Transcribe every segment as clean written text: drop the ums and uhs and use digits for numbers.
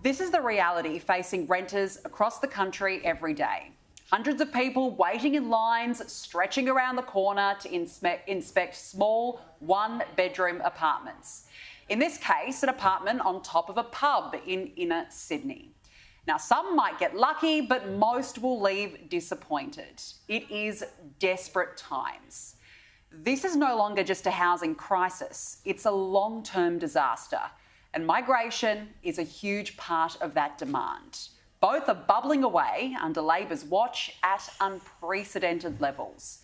This is the reality facing renters across the country every day. Hundreds of people waiting in lines, stretching around the corner to inspect small one-bedroom apartments. In this case, an apartment on top of a pub in inner Sydney. Now, some might get lucky, but most will leave disappointed. It is desperate times. This is no longer just a housing crisis, it's a long-term disaster. And migration is a huge part of that demand. Both are bubbling away under Labor's watch at unprecedented levels.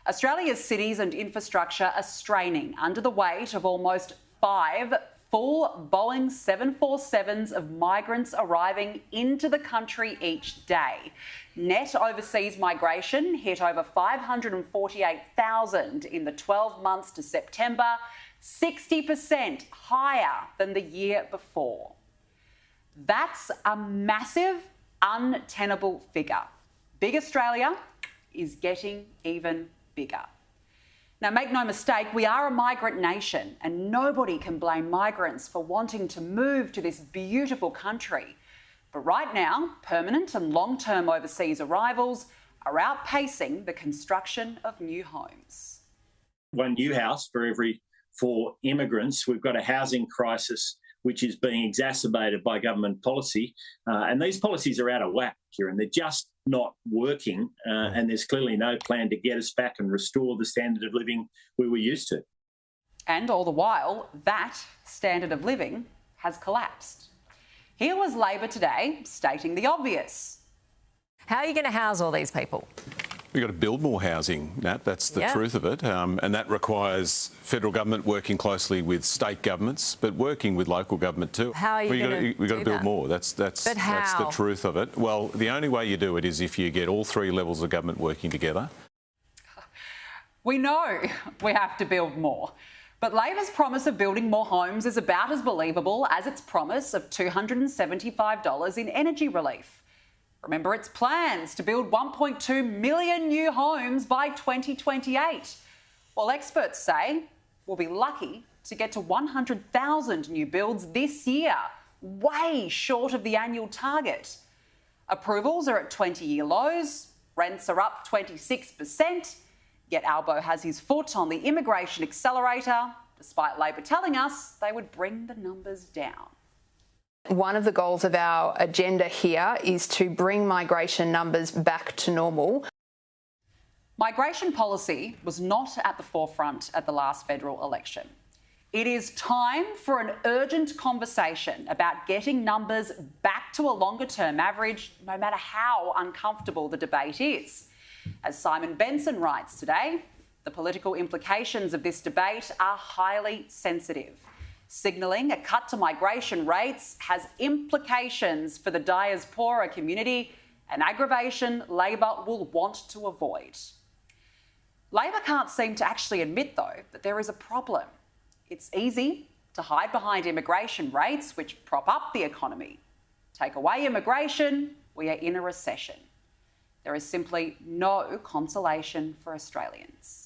Australia's cities and infrastructure are straining under the weight of almost 5 full Boeing 747s of migrants arriving into the country each day. Net overseas migration hit over 548,000 in the 12 months to September, 60% higher than the year before. That's a massive, untenable figure. Big Australia is getting even bigger. Now, make no mistake, we are a migrant nation and nobody can blame migrants for wanting to move to this beautiful country. But right now, permanent and long-term overseas arrivals are outpacing the construction of new homes. One new house for every 4 immigrants. We've got a housing crisis which is being exacerbated by government policy. And these policies are out of whack, Kieran. They're just not working. And there's clearly no plan to get us back and restore the standard of living we were used to. And all the while, that standard of living has collapsed. Here was Labor today stating the obvious. How are you going to house all these people? We've got to build more housing, Nat. That's the truth of it. And that requires federal government working closely with state governments, but working with local government too. How are you going to do We've got to build more. That's the truth of it. Well, the only way you do it is if you get all 3 levels of government working together. We know we have to build more. But Labor's promise of building more homes is about as believable as its promise of $275 in energy relief. Remember its plans to build 1.2 million new homes by 2028. Well, experts say we'll be lucky to get to 100,000 new builds this year, way short of the annual target. Approvals are at 20-year lows, rents are up 26%, yet Albo has his foot on the immigration accelerator, despite Labor telling us they would bring the numbers down. One of the goals of our agenda here is to bring migration numbers back to normal. Migration policy was not at the forefront at the last federal election. It is time for an urgent conversation about getting numbers back to a longer-term average, no matter how uncomfortable the debate is. As Simon Benson writes today, the political implications of this debate are highly sensitive. Signalling a cut to migration rates has implications for the diaspora community, an aggravation Labor will want to avoid. Labor can't seem to actually admit, though, that there is a problem. It's easy to hide behind immigration rates, which prop up the economy. Take away immigration, we are in a recession. There is simply no consolation for Australians.